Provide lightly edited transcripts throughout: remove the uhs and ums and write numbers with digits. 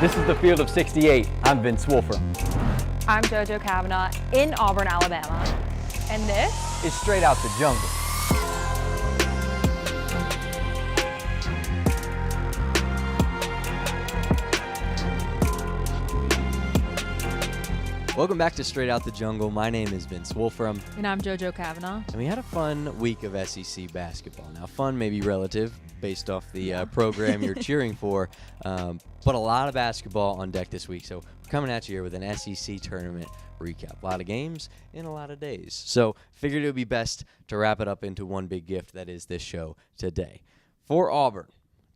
This is the Field of 68. I'm Vince Wolfram. I'm JoJo Cavanagh in Auburn, Alabama. And this is Straight Out the Jungle. Welcome back to Straight Out the Jungle. My name is Vince Wolfram. And I'm JoJo Cavanagh. And we had a fun week of SEC basketball. Now, fun may be relative based off the program you're cheering for, but a lot of basketball on deck this week. So we're coming at you here with an SEC tournament recap. A lot of games in a lot of days. So figured it would be best to wrap it up into one big gift that is this show today. For Auburn,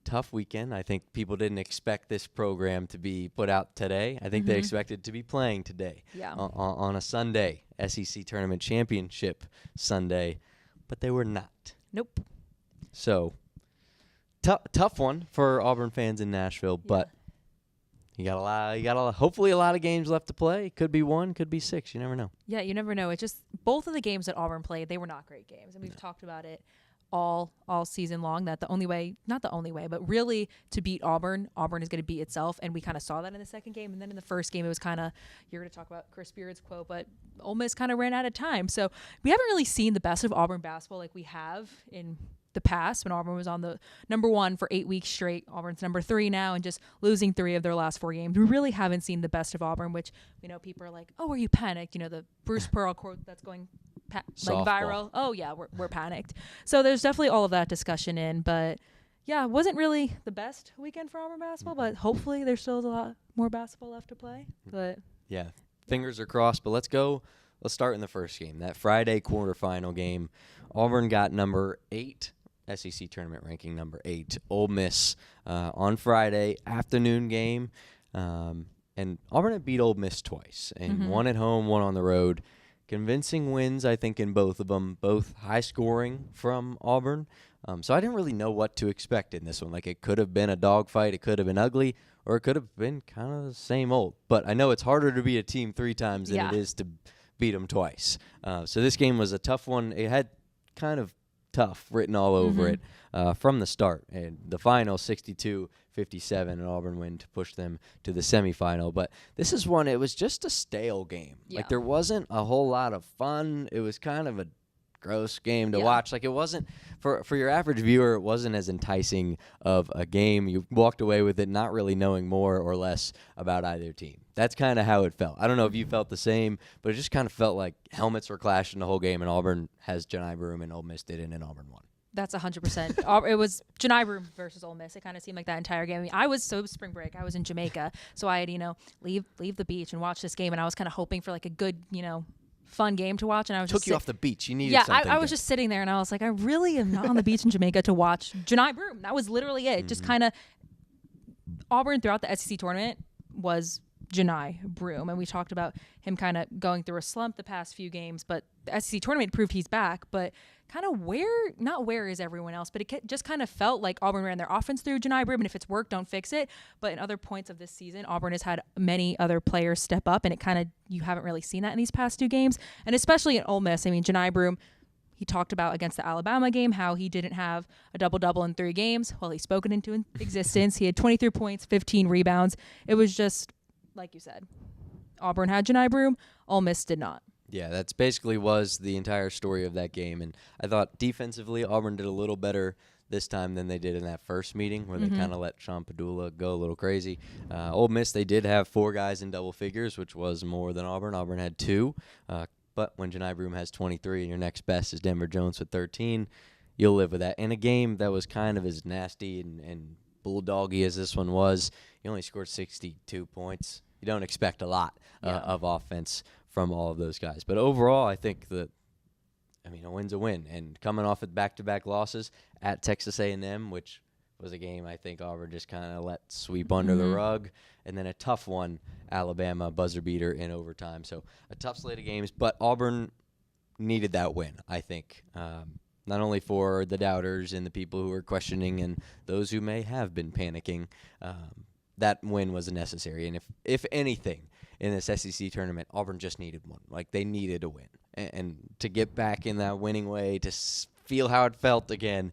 tough weekend. I think people didn't expect this program to be put out today. I think they expected to be playing today on a Sunday, SEC Tournament Championship Sunday, but they were not. Nope. So, tough one for Auburn fans in Nashville, but you got hopefully a lot of games left to play. Could be one, could be six. You never know. Yeah, you never know. It's just both of the games that Auburn played, they were not great games, and we've talked about it all season long, that the only way, not the only way, but really to beat Auburn is going to beat itself, and we kind of saw that in the second game. And then in the first game, it was kind of, you're going to talk about Chris Beard's quote, but Ole Miss kind of ran out of time. So we haven't really seen the best of Auburn basketball like we have in the past when Auburn was on the number one for 8 weeks straight. Auburn's number 3 now, and just losing 3 of their last 4 games. We really haven't seen the best of Auburn, which we know people are like, oh, are you panicked? You know, the Bruce Pearl quote that's going viral. Oh yeah, we're panicked. So there's definitely all of that discussion in, but yeah, it wasn't really the best weekend for Auburn basketball, but hopefully there's still a lot more basketball left to play. But yeah, fingers are crossed. But let's start in the first game, that Friday quarterfinal game. Auburn got number 8, SEC tournament ranking number 8, Ole Miss on Friday afternoon game, and Auburn had beat Ole Miss twice, and one at home, one on the road. Convincing wins, I think, in both of them, both high scoring from Auburn. So I didn't really know what to expect in this one. Like, it could have been a dogfight, it could have been ugly, or it could have been kind of the same old. But I know it's harder to beat a team 3 times than it is to beat them twice. So this game was a tough one. It had kind of tough written all over it from the start. And the final, 62-57, an Auburn win to push them to the semifinal. But this is one, it was just a stale game. Like, there wasn't a whole lot of fun. It was kind of a gross game to watch. Like, it wasn't, for your average viewer, it wasn't as enticing of a game. You walked away with it not really knowing more or less about either team. That's kind of how it felt. I don't know if you felt the same, but it just kind of felt like helmets were clashing the whole game, and Auburn has Johni Broome and Ole Miss didn't, and Auburn won. That's 100%. It was Johni Broome versus Ole Miss. It kind of seemed like that entire game. I mean, it was spring break. I was in Jamaica, so I had, leave the beach and watch this game, and I was kind of hoping for like a good, fun game to watch. And I was took you off the beach. You needed something. Yeah, I was just sitting there, and I was like, I really am not on the beach in Jamaica to watch Johni Broome. That was literally it. Just kind of Auburn throughout the SEC tournament was Johni Broome, and we talked about him kind of going through a slump the past few games, but the SEC tournament proved he's back. But kind of where is everyone else, but it just kind of felt like Auburn ran their offense through Johni Broome, and if it's worked, don't fix it. But in other points of this season, Auburn has had many other players step up, and it kind of, you haven't really seen that in these past 2 games, and especially in Ole Miss. I mean, Johni Broome, he talked about against the Alabama game how he didn't have a double-double in 3 games. Well, he spoke it into existence. He had 23 points, 15 rebounds. It was just, like you said, Auburn had Johni Broome, Ole Miss did not. Yeah, that's basically was the entire story of that game. And I thought defensively Auburn did a little better this time than they did in that first meeting where they kind of let Sean Padula go a little crazy. Ole Miss, they did have 4 guys in double figures, which was more than Auburn. Auburn had 2. But when Johni Broome has 23 and your next best is Denver Jones with 13, you'll live with that. In a game that was kind of as nasty and bulldoggy as this one was, he only scored 62 points. You don't expect a lot of offense from all of those guys. But overall, I think a win's a win. And coming off of back-to-back losses at Texas A&M, which was a game I think Auburn just kind of let sweep under the rug, and then a tough one, Alabama buzzer beater in overtime. So a tough slate of games, but Auburn needed that win, I think, not only for the doubters and the people who are questioning and those who may have been panicking. That win was necessary. And if anything, in this SEC tournament, Auburn just needed one. Like, they needed a win. And to get back in that winning way, to feel how it felt again,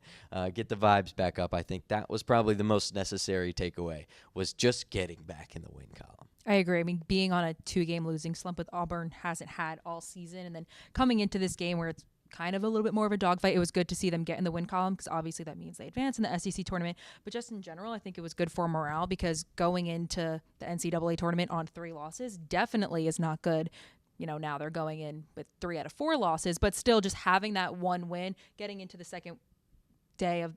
get the vibes back up. I think that was probably the most necessary takeaway, was just getting back in the win column. I agree. I mean, being on a 2-game losing slump with Auburn hasn't had all season, and then coming into this game where it's kind of a little bit more of a dogfight, it was good to see them get in the win column because obviously that means they advance in the SEC tournament. But just in general, I think it was good for morale because going into the NCAA tournament on 3 losses definitely is not good. Now they're going in with 3 out of 4 losses, but still just having that one win, getting into the second day of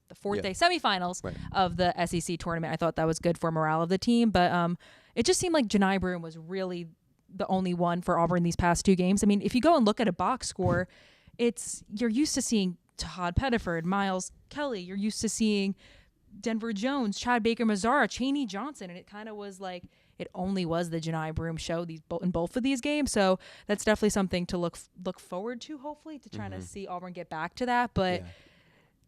the fourth day semifinals of the SEC tournament, I thought that was good for morale of the team. But it just seemed like Johni Broome was really the only one for Auburn these past 2 games. I mean, if you go and look at a box score, you're used to seeing Todd Pettiford, Miles Kelly. You're used to seeing Denver Jones, Chad Baker-Mazara, Chaney Johnson, and it kind of was like it only was the Johni Broome show in both of these games. So that's definitely something to look forward to, hopefully, to trying to see Auburn get back to that. But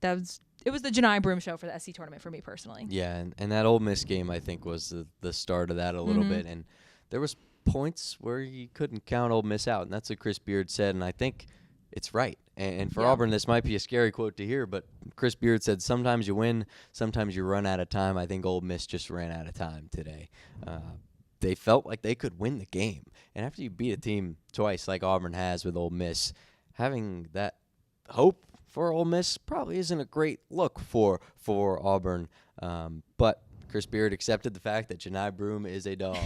it was the Johni Broome show for the SC tournament for me personally. Yeah, and that Ole Miss game, I think, was the start of that a little bit. And there was points where you couldn't count Ole Miss out, and that's what Chris Beard said, and I think it's right. And for Auburn, this might be a scary quote to hear, but Chris Beard said, sometimes you win, sometimes you run out of time. I think Ole Miss just ran out of time today. They felt like they could win the game. And after you beat a team twice like Auburn has with Ole Miss, having that hope for Ole Miss probably isn't a great look for Auburn. But Chris Beard accepted the fact that Johni Broome is a dog.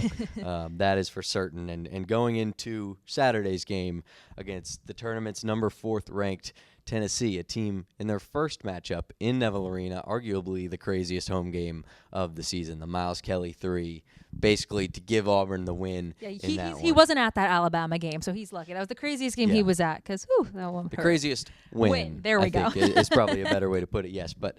That is for certain. And going into Saturday's game against the tournament's number 4th ranked Tennessee, a team in their first matchup in Neville Arena, arguably the craziest home game of the season, the Miles Kelly 3, basically to give Auburn the win. Yeah, he wasn't at that Alabama game, so he's lucky. That was the craziest game he was at because that one hurt. The craziest win. There we go. is probably a better way to put it, yes. But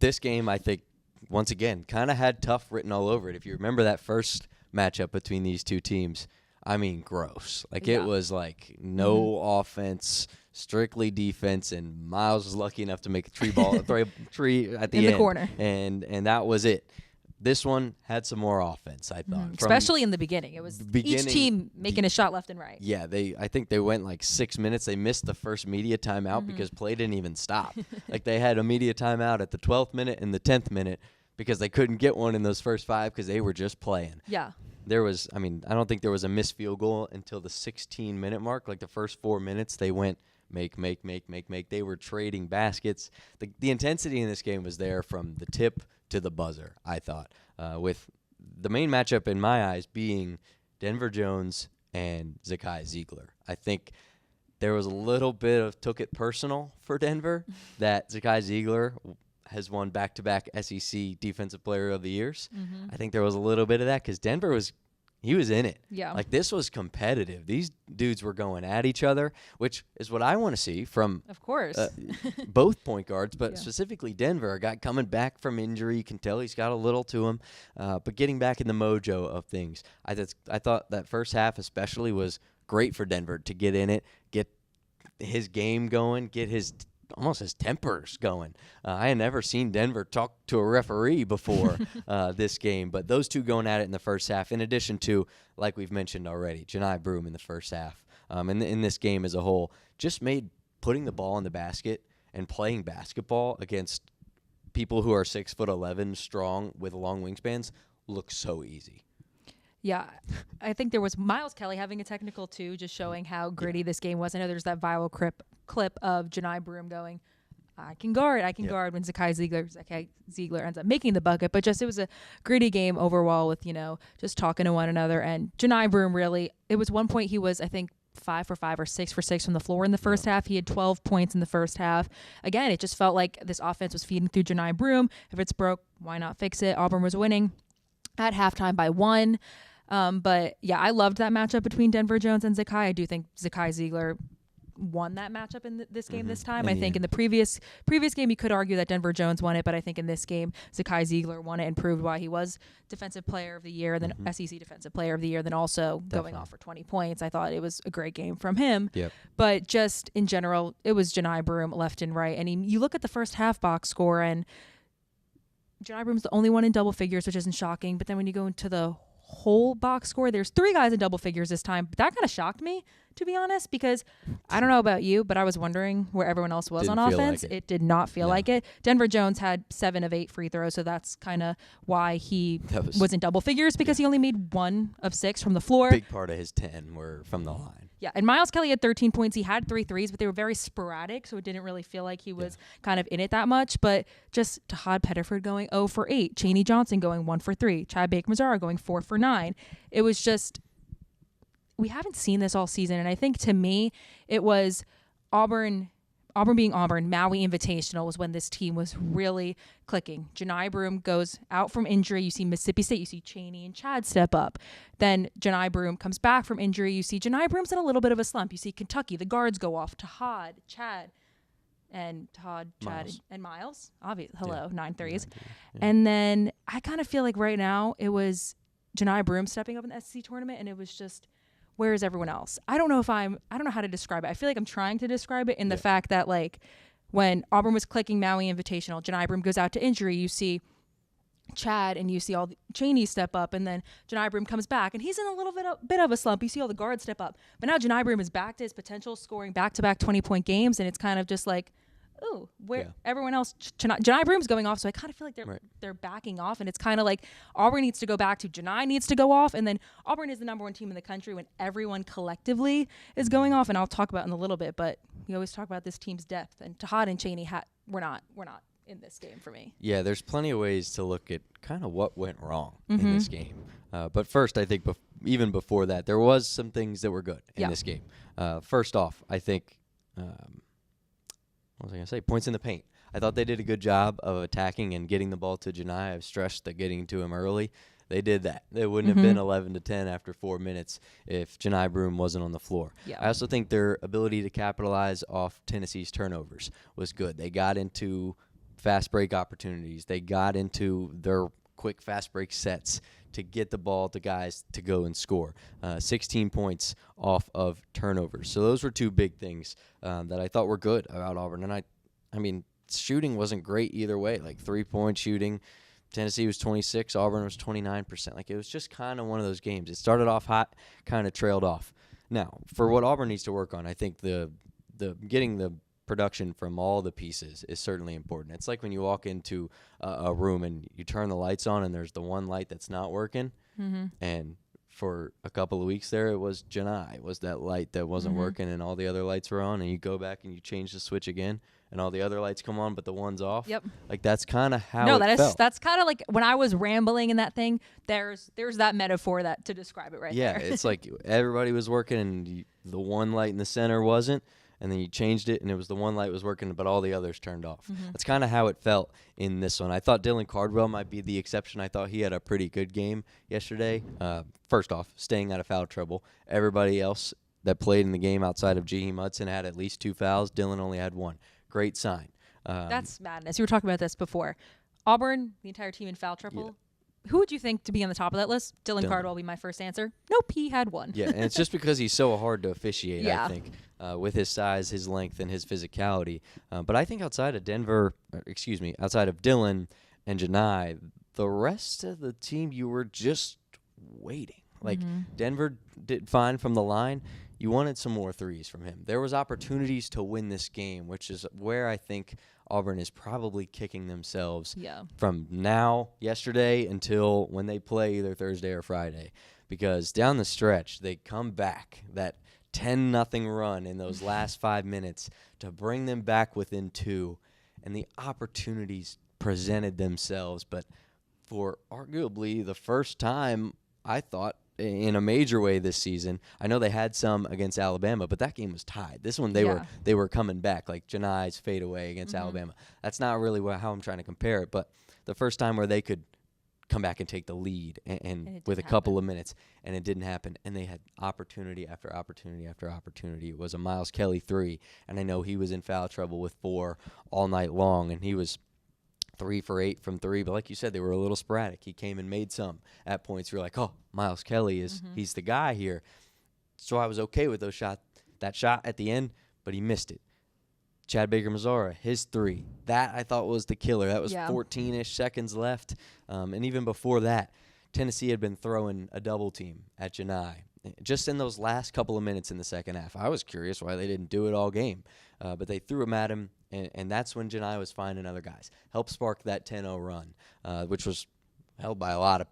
this game, I think, once again, kind of had tough written all over it. If you remember that first matchup between these two teams, I mean, gross. Like, it was like no offense, strictly defense, and Miles was lucky enough to make a tree at the end. In the corner. And that was it. This one had some more offense, I thought. Especially in the beginning. It was each team making a shot left and right. Yeah, I think they went like 6 minutes. They missed the first media timeout because play didn't even stop. Like, they had a media timeout at the 12th minute and the 10th minute because they couldn't get one in those first 5 because they were just playing. Yeah. I don't think there was a missed field goal until the 16-minute mark. Like, the first 4 minutes, they went make. They were trading baskets. The intensity in this game was there from the tip to the buzzer, I thought, with the main matchup in my eyes being Denver Jones and Zakai Ziegler. I think there was a little bit of took it personal for Denver that Zakai Ziegler has won back-to-back SEC Defensive Player of the Years. I think there was a little bit of that because Denver was in it. Yeah. Like, this was competitive. These dudes were going at each other, which is what I want to see from, of course, both point guards, but specifically Denver, a guy coming back from injury. You can tell he's got a little to him, but getting back in the mojo of things. I thought that first half especially was great for Denver to get in it, get his game going, get almost his tempers going. I had never seen Denver talk to a referee before this game, but those two going at it in the first half, in addition to, like we've mentioned already, Johni Broome in the first half, and in this game as a whole, just made putting the ball in the basket and playing basketball against people who are 6'11" strong with long wingspans look so easy. Yeah, I think there was Miles Kelly having a technical too, just showing how gritty this game was. I know there's that viral clip of Johni Broome going, I can guard when Zakai Ziegler ends up making the bucket. But just it was a gritty game overall with, just talking to one another. And Johni Broome really, it was one point he was, I think, 5 for 5 or 6 for 6 from the floor in the first half. He had 12 points in the first half. Again, it just felt like this offense was feeding through Johni Broome. If it's broke, why not fix it? Auburn was winning at halftime by 1. But yeah, I loved that matchup between Denver Jones and Zakai. I do think Zakai Ziegler won that matchup in this game this time. I think in the previous game you could argue that Denver Jones won it, but I think in this game Zakai Ziegler won it and proved why he was Defensive Player of the Year, then SEC Defensive Player of the Year, then also going off for 20 points. I thought it was a great game from him. Yep. But just in general, it was Johni Broome left and right. And you look at the first half box score, and Johni Broome's the only one in double figures, which isn't shocking. But then when you go into the whole box score, there's 3 guys in double figures this time. That kind of shocked me to be honest, because I don't know about you, but I was wondering where everyone else was Didn't on feel offense. like it. It did not feel No. like it. Denver Jones had 7 of 8 free throws, so that's kind of why he was in double figures, because he only made 1 of 6 from the floor. Big part of his 10 were from the line. Yeah, and Miles Kelly had 13 points. He had 3 threes, but they were very sporadic, so it didn't really feel like he was kind of in it that much. But just Todd Pettiford going 0 for 8, Chaney Johnson going 1 for 3, Chad Baker-Mazara going 4 for 9. It was just, we haven't seen this all season, and I think to me it was Auburn being Auburn. Maui Invitational was when this team was really clicking. Johni Broome goes out from injury. You see Mississippi State. You see Chaney and Chad step up. Then Johni Broome comes back from injury. You see Johni Broome's in a little bit of a slump. You see Kentucky. The guards go off. Chad, and Miles. Obviously, hello, 9 threes. Yeah. And then I kind of feel like right now it was Johni Broome stepping up in the SEC tournament, and it was just, where is everyone else? I don't know how to describe it. I feel like I'm trying to describe it in the fact that, like, when Auburn was clicking Maui Invitational, Johni Broome goes out to injury. You see Chad and you see all the Chaney step up, and then Johni Broome comes back, and he's in a little bit of a slump. You see all the guards step up. But now Johni Broome is back to his potential, scoring back-to-back 20-point games, and it's kind of just like, ooh, where everyone else, Johni Broome's going off, so I kind of feel like they're backing off, and it's kind of like Auburn needs to go back to Johni needs to go off, and then Auburn is the number 1 team in the country when everyone collectively is going off, and I'll talk about it in a little bit, but we always talk about this team's depth, and Todd and Chaney we're not in this game for me. Yeah, there's plenty of ways to look at kind of what went wrong in this game. But first, I think even before that, there was some things that were good in this game. First off, I think what was I going to say? Points in the paint. I thought they did a good job of attacking and getting the ball to Johni. I've stressed that getting to him early. They did that. They wouldn't have been 11-10 after 4 minutes if Johni Broome wasn't on the floor. Yeah. I also think their ability to capitalize off Tennessee's turnovers was good. They got into fast break opportunities. They got into their quick fast break sets to get the ball to guys to go and score. 16 points off of turnovers. So those were 2 big things that I thought were good about Auburn. And I mean, shooting wasn't great either way. Like 3-point shooting, Tennessee was 26, Auburn was 29%. Like, it was just kind of one of those games. It started off hot, kind of trailed off. Now, for what Auburn needs to work on, I think the getting the production from all the pieces is certainly important. It's like when you walk into a room and you turn the lights on and there's the one light that's not working. And for a couple of weeks there, it was Johni. It was that light that wasn't working and all the other lights were on, and you go back and you change the switch again and all the other lights come on but the one's off. Yep. Like, that's kind of how it felt. That's kind of like when I was rambling in that thing, there's that metaphor to describe it right there. Yeah, it's like everybody was working and the one light in the center wasn't. And then you changed it, and it was the one light was working, but all the others turned off. That's kind of how it felt in this one. I thought Dylan Cardwell might be the exception. I thought he had a pretty good game yesterday. First off, staying out of foul trouble. Everybody else that played in the game outside of Jaheim Hudson had at least 2 fouls. Dylan only had 1. Great sign. That's madness. We were talking about this before. Auburn, the entire team in foul trouble. Yeah. Who would you think to be on the top of that list? Dylan Cardwell will be my first answer. Nope, he had 1. Yeah, and it's just because he's so hard to officiate, I think, with his size, his length, and his physicality. But I think outside of Dylan and Johni, the rest of the team, you were just waiting. Like, Denver did fine from the line. You wanted some more threes from him. There was opportunities to win this game, which is where I think Auburn is probably kicking themselves from yesterday until when they play either Thursday or Friday. Because down the stretch, they come back, that 10-0 run in those last 5 minutes to bring them back within 2, and the opportunities presented themselves. But for arguably the first time, I thought, in a major way this season. I know they had some against Alabama, but that game was tied. This one, they were coming back, like Johni's fadeaway against Alabama. That's not really how I'm trying to compare it, but the first time where they could come back and take the lead and with a couple of minutes, and it didn't happen. And they had opportunity after opportunity after opportunity. It was a Miles Kelly 3, and I know he was in foul trouble with 4 all night long, and he was 3 for 8 from 3, but like you said, they were a little sporadic. He came and made some at points. You're like, oh, Miles Kelly he's the guy here. So I was okay with that shot at the end, but he missed it. Chad Baker-Mazara, his 3, that I thought was the killer. That was 14-ish seconds left, and even before that, Tennessee had been throwing a double team at Johni just in those last couple of minutes in the second half. I was curious why they didn't do it all game, but they threw them at him, and that's when Johni was finding other guys. Helped spark that 10-0 run, which was held by a lot.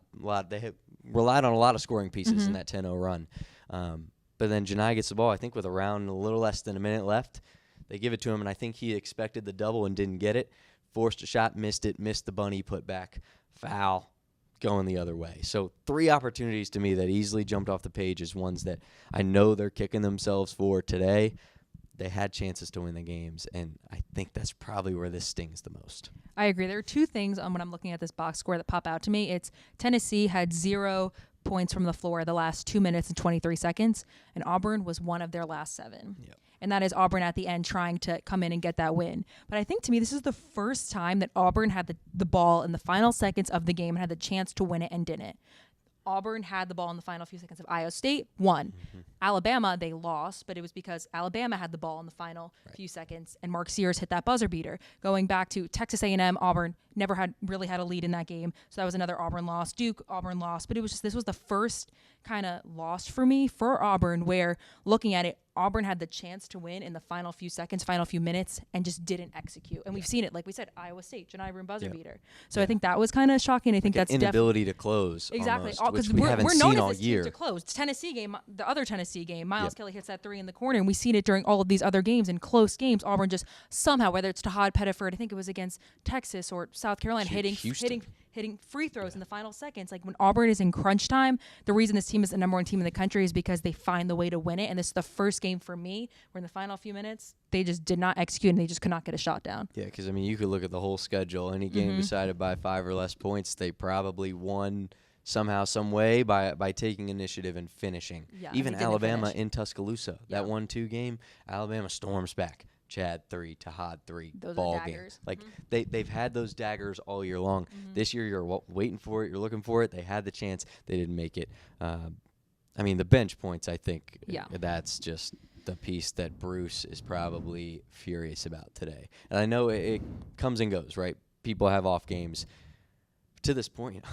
They had relied on a lot of scoring pieces in that 10-0 run. But then Johni gets the ball, I think, with around a little less than a minute left. They give it to him, and I think he expected the double and didn't get it. Forced a shot, missed it, missed the bunny, put back, foul, going the other way. So 3 opportunities to me that easily jumped off the page as ones that I know they're kicking themselves for today. They had chances to win the games, and I think that's probably where this stings the most. I agree. There are 2 things when I'm looking at this box score that pop out to me. It's Tennessee had 0 points from the floor the last 2 minutes and 23 seconds, and Auburn was one of their last 7. Yep. And that is Auburn at the end trying to come in and get that win. But I think, to me, this is the first time that Auburn had the ball in the final seconds of the game and had the chance to win it and didn't. Auburn had the ball in the final few seconds of Iowa State, won. Alabama, they lost, but it was because Alabama had the ball in the final few seconds, and Mark Sears hit that buzzer beater. Going back to Texas A&M, Auburn never had a lead in that game, so that was another Auburn loss. Duke, Auburn lost, but this was the first kind of loss for me for Auburn, where looking at it, Auburn had the chance to win in the final few seconds, final few minutes, and just didn't execute. And we've seen it, like we said, Iowa State, Johni Broome buzzer beater. So I think that was kind of shocking. I think like that's inability to close, exactly, almost, which we haven't we're seen known all as this year. Team to close. Tennessee game, the other Tennessee game, Miles Kelly hits that 3 in the corner, and we've seen it during all of these other games in close games. Auburn just somehow, whether it's Tahad Pettiford, I think it was against Texas or South Carolina, hitting free throws in the final seconds. Like when Auburn is in crunch time, the reason this team is the number 1 team in the country is because they find the way to win it. And this is the first game for me where in the final few minutes, they just did not execute and they just could not get a shot down. Yeah, because, I mean, you could look at the whole schedule. Any game decided by 5 or less points, they probably won somehow, some way by taking initiative and finishing. Yeah, even Alabama in Tuscaloosa, that 1-2 game, Alabama storms back. Chad 3, Tahad 3, those ball are game. daggers. Like they've had those daggers all year long. This year you're waiting for it, you're looking for it. They had the chance, they didn't make it. I mean, the bench points, I think that's just the piece that Bruce is probably furious about today. And I know it comes and goes, right? People have off games. To this point,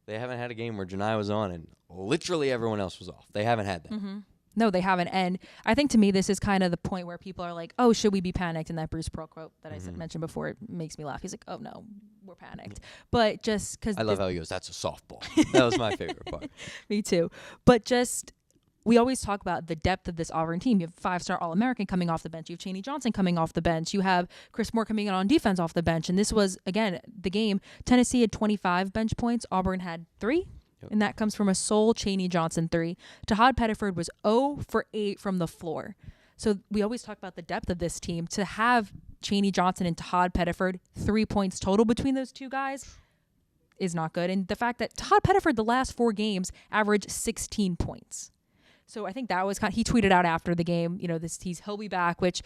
they haven't had a game where Johni was on and literally everyone else was off. They haven't had that. No, they haven't. And I think to me, this is kind of the point where people are like, oh, should we be panicked? And that Bruce Pearl quote that I mentioned before, it makes me laugh. He's like, oh, no, we're panicked. But just because I love how he goes, that's a softball. That was my favorite part. Me too. But just, we always talk about the depth of this Auburn team. You have 5-star All-American coming off the bench. You have Chaney Johnson coming off the bench. You have Chris Moore coming in on defense off the bench. And this was, again, the game. Tennessee had 25 bench points. Auburn had 3. And that comes from a sole Chaney Johnson 3. Tahad Pettiford was 0 for 8 from the floor. So we always talk about the depth of this team. To have Chaney Johnson and Tahad Pettiford 3 points total between those 2 guys is not good. And the fact that Tahad Pettiford the last 4 games averaged 16 points. So I think that was he tweeted out after the game, he'll be back, which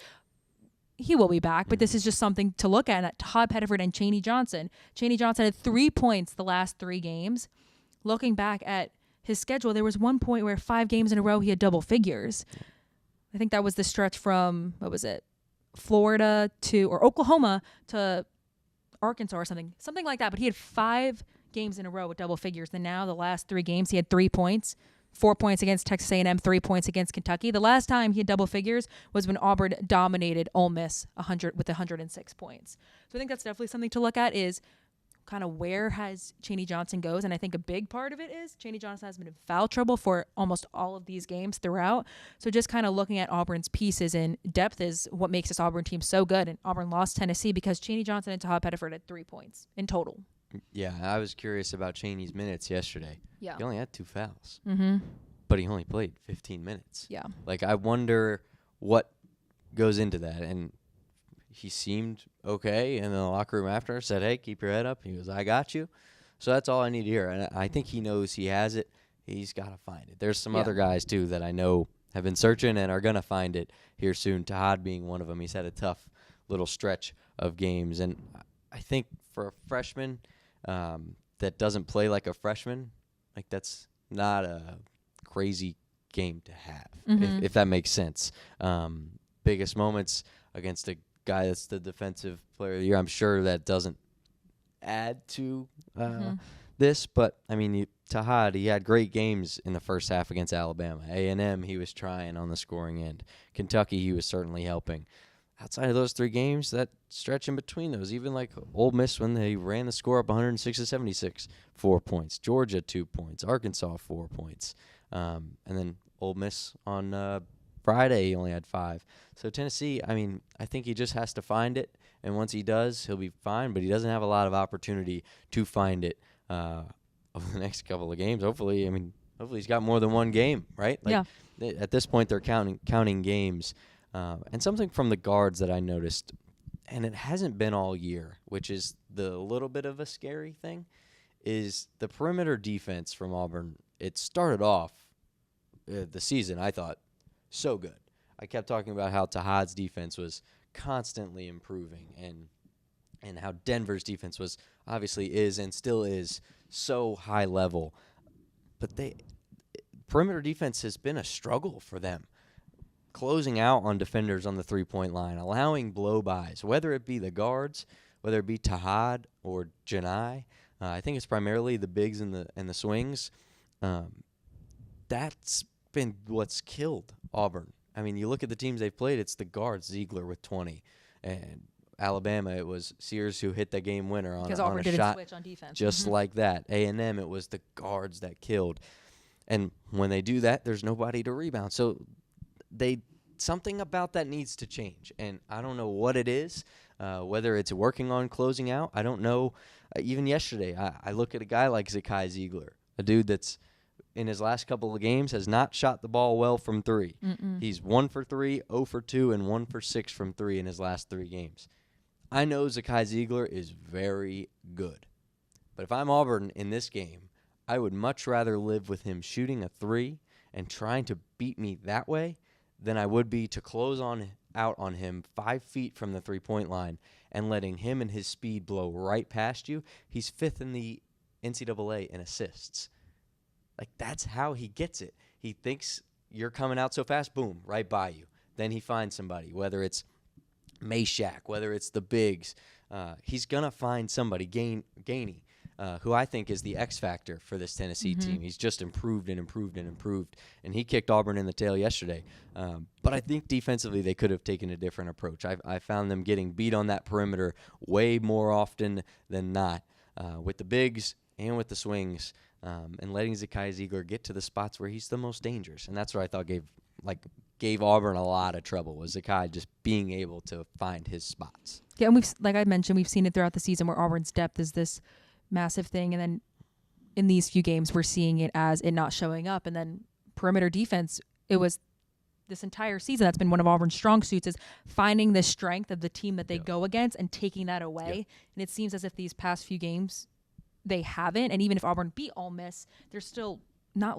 he will be back, but this is just something to look at Tahad Pettiford and Chaney Johnson. Chaney Johnson had 3 points the last 3 games. Looking back at his schedule, there was one point where 5 games in a row he had double figures. I think that was the stretch from, Florida or Oklahoma to Arkansas or something like that. But he had 5 games in a row with double figures. And now the last 3 games, he had 3 points, 4 points against Texas A&M, 3 points against Kentucky. The last time he had double figures was when Auburn dominated Ole Miss 106 points. So I think that's definitely something to look at is kind of where has Chaney Johnson goes. And I think a big part of it is Chaney Johnson has been in foul trouble for almost all of these games throughout. So just kind of looking at Auburn's pieces and depth is what makes this Auburn team so good. And Auburn lost Tennessee because Chaney Johnson and Tahad Pettiford had 3 points in total. Yeah, I was curious about Chaney's minutes yesterday. Yeah. He only had 2 fouls. Mm-hmm. But he only played 15 minutes. Yeah. Like, I wonder what goes into that. And he seemed okay in the locker room after, said, hey, keep your head up. He goes, I got you. So that's all I need to hear. And I think he knows he has it. He's got to find it. There's some other guys, too, that I know have been searching and are going to find it here soon. Tahad being one of them. He's had a tough little stretch of games. And I think for a freshman that doesn't play like a freshman, like that's not a crazy game to have, if that makes sense. Biggest moments against a guy that's the defensive player of the year. I'm sure that doesn't add to this, but I mean, Tahad, he had great games in the first half against Alabama. A&M, he was trying on the scoring end. Kentucky, he was certainly helping. Outside of those 3 games, that stretch in between those, even like Ole Miss when they ran the score up 106-76, 4 points. Georgia, 2 points. Arkansas, 4 points. And then Ole Miss on Friday, he only had 5. So Tennessee, I mean, I think he just has to find it. And once he does, he'll be fine. But he doesn't have a lot of opportunity to find it over the next couple of games. Hopefully he's got more than one game, right? Like, yeah. At this point, they're counting games. And something from the guards that I noticed, and it hasn't been all year, which is the little bit of a scary thing, is the perimeter defense from Auburn. It started off the season, I thought, so good. I kept talking about how Tahad's defense was constantly improving and how Denver's defense was obviously is and still is so high level. But perimeter defense has been a struggle for them. Closing out on defenders on the three-point line, allowing blow-bys, whether it be the guards, whether it be Tahad or Johni. I think it's primarily the bigs and the swings. That's been what's killed Auburn. I mean, you look at the teams they've played, it's the guards, Ziegler with 20. And Alabama, it was Sears who hit the game winner on Auburn a didn't shot switch on defense. just like that. A&M, it was the guards that killed. And when they do that, there's nobody to rebound. So something about that needs to change. And I don't know what it is, whether it's working on closing out. I don't know. Even yesterday, I look at a guy like Zakai Ziegler, a dude that's in his last couple of games has not shot the ball well from 3. He's 1 for 3, 0 for 2, and 1 for 6 from 3 in his last 3 games. I know Zakai Ziegler is very good. But if I'm Auburn in this game, I would much rather live with him shooting a 3 and trying to beat me that way than I would be to close out on him 5 feet from the three-point line and letting him and his speed blow right past you. He's 5th in the NCAA in assists. Like, that's how he gets it. He thinks you're coming out so fast, boom, right by you. Then he finds somebody, whether it's Meshack, whether it's the bigs. He's going to find somebody, Gainey, who I think is the X factor for this Tennessee team. He's just improved and improved and improved, and he kicked Auburn in the tail yesterday. But I think defensively they could have taken a different approach. I found them getting beat on that perimeter way more often than not with the bigs and with the swings. And letting Zakai Ziegler get to the spots where he's the most dangerous. And that's what I thought gave Auburn a lot of trouble, was Zakai just being able to find his spots. Yeah, and like I mentioned, we've seen it throughout the season where Auburn's depth is this massive thing. And then in these few games, we're seeing it as it not showing up. And then perimeter defense, it was this entire season that's been one of Auburn's strong suits, is finding the strength of the team that they go against and taking that away. And it seems as if these past few games, they haven't, and even if Auburn beat Ole Miss, they're still not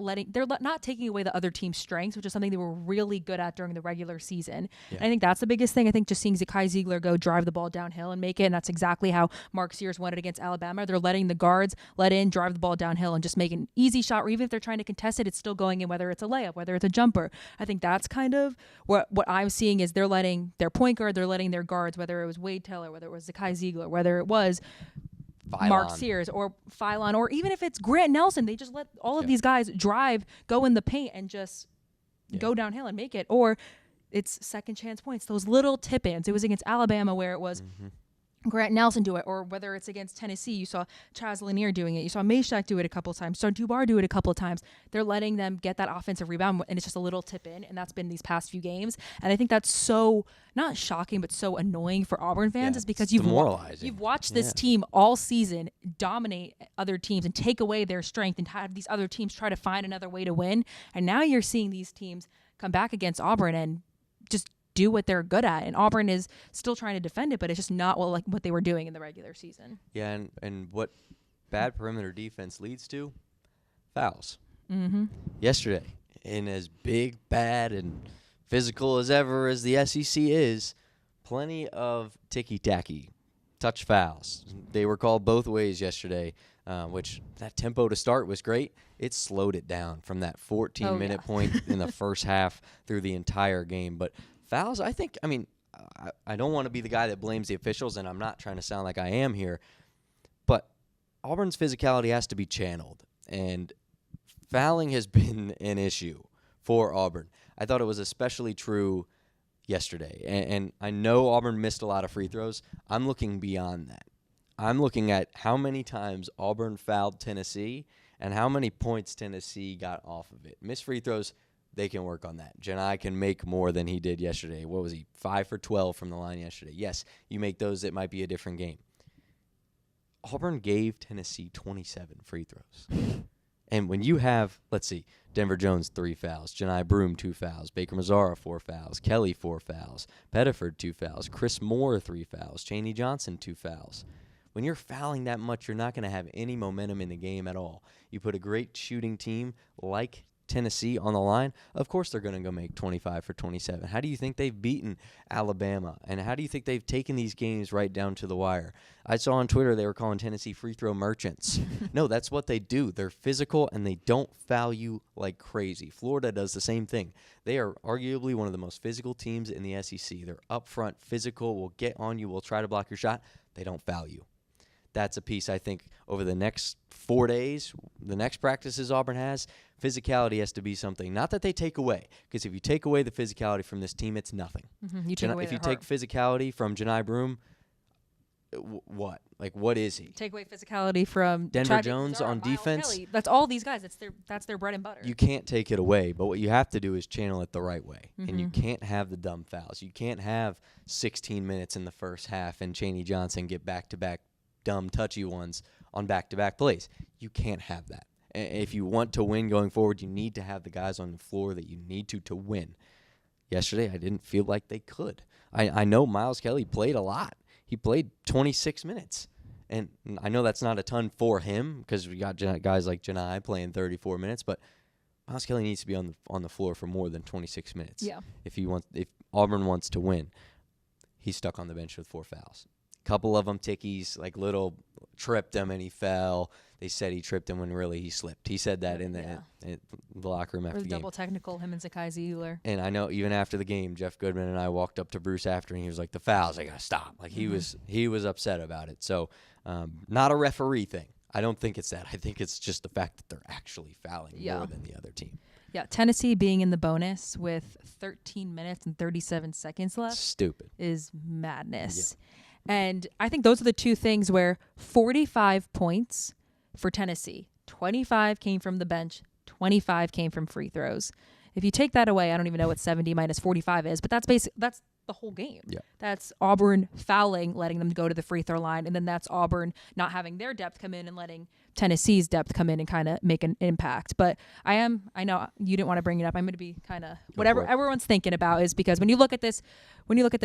taking away the other team's strengths, which is something they were really good at during the regular season. And I think that's the biggest thing. I think just seeing Zakai Ziegler go drive the ball downhill and make it, and that's exactly how Mark Sears won it against Alabama. They're letting the guards drive the ball downhill and just make an easy shot, or even if they're trying to contest it, it's still going in, whether it's a layup, whether it's a jumper. I think that's kind of what I'm seeing, is they're letting their point guard, they're letting their guards, whether it was Wade Teller, whether it was Zakai Ziegler, whether it was Mark Sears or Philon, or even if it's Grant Nelson, they just let all of these guys drive, go in the paint, and just go downhill and make it. Or it's second chance points, those little tip-ins. It was against Alabama where it was Grant Nelson do it, or whether it's against Tennessee, you saw Chaz Lanier doing it. You saw Meshack do it a couple of times. You saw Dubar do it a couple of times. They're letting them get that offensive rebound, and it's just a little tip in, and that's been these past few games. And I think that's so, not shocking, but so annoying for Auburn fans, is because you've watched this team all season dominate other teams and take away their strength and have these other teams try to find another way to win. And now you're seeing these teams come back against Auburn and just do what they're good at, and Auburn is still trying to defend it, but it's just not what they were doing in the regular season. Yeah, and what bad perimeter defense leads to? Fouls. Yesterday, in as big, bad, and physical as ever as the SEC is, plenty of ticky-tacky touch fouls. They were called both ways yesterday, which that tempo to start was great. It slowed it down from that 14-minute point in the first half through the entire game, but fouls, I don't want to be the guy that blames the officials, and I'm not trying to sound like I am here, but Auburn's physicality has to be channeled, and fouling has been an issue for Auburn. I thought it was especially true yesterday, and I know Auburn missed a lot of free throws. I'm looking beyond that. I'm looking at how many times Auburn fouled Tennessee and how many points Tennessee got off of it. Missed free throws, they can work on that. Johni can make more than he did yesterday. What was he, 5 for 12 from the line yesterday? Yes, you make those, it might be a different game. Auburn gave Tennessee 27 free throws. And when you have, let's see, Denver Jones 3 fouls, Johni Broome 2 fouls, Baker Mazzara 4 fouls, Kelly 4 fouls, Pettiford 2 fouls, Chris Moore 3 fouls, Chaney Johnson 2 fouls. When you're fouling that much, you're not going to have any momentum in the game at all. You put a great shooting team like Tennessee on the line, of course they're going to go make 25 for 27. How do you think they've beaten Alabama? And how do you think they've taken these games right down to the wire? I saw on Twitter they were calling Tennessee free throw merchants. No, that's what they do. They're physical, and they don't foul you like crazy. Florida does the same thing. They are arguably one of the most physical teams in the SEC. They're up front, physical, will get on you, will try to block your shot. They don't foul you. That's a piece I think over the next 4 days, the next practices Auburn has, physicality has to be something. Not that they take away, because if you take away the physicality from this team, it's nothing. Mm-hmm. If you take physicality from Johni Broome, what? Like, what is he? Take away physicality from Denver Jones on defense. Kelly. That's all these guys. That's their bread and butter. You can't take it away, but what you have to do is channel it the right way. And you can't have the dumb fouls. You can't have 16 minutes in the first half and Chaney Johnson get back-to-back dumb, touchy ones on back-to-back plays. You can't have that. If you want to win going forward, you need to have the guys on the floor that you need to win. Yesterday, I didn't feel like they could. I know Miles Kelly played a lot. He played 26 minutes. And I know that's not a ton for him because we got guys like Johni playing 34 minutes, but Miles Kelly needs to be on the floor for more than 26 minutes. Yeah. If Auburn wants to win. He's stuck on the bench with 4 fouls. Couple of them tickies, like little tripped him and he fell. They said he tripped him when really he slipped. He said that in the locker room after the game. Double technical, him and Zakai Zeeler. And I know even after the game, Jeff Goodman and I walked up to Bruce after, and he was like, "The fouls, I gotta stop." Like he was upset about it. So not a referee thing. I don't think it's that. I think it's just the fact that they're actually fouling more than the other team. Yeah, Tennessee being in the bonus with 13 minutes and 37 seconds left. Stupid. Is madness. Yeah. And I think those are the two things where 45 points for Tennessee, 25 came from the bench, 25 came from free throws. If you take that away, I don't even know what 70 minus 45 is, but that's the whole game. Yeah. That's Auburn fouling, letting them go to the free throw line, and then that's Auburn not having their depth come in and letting Tennessee's depth come in and kind of make an impact. But I know you didn't want to bring it up. I'm going to be kind of whatever everyone's thinking about is because when you look at this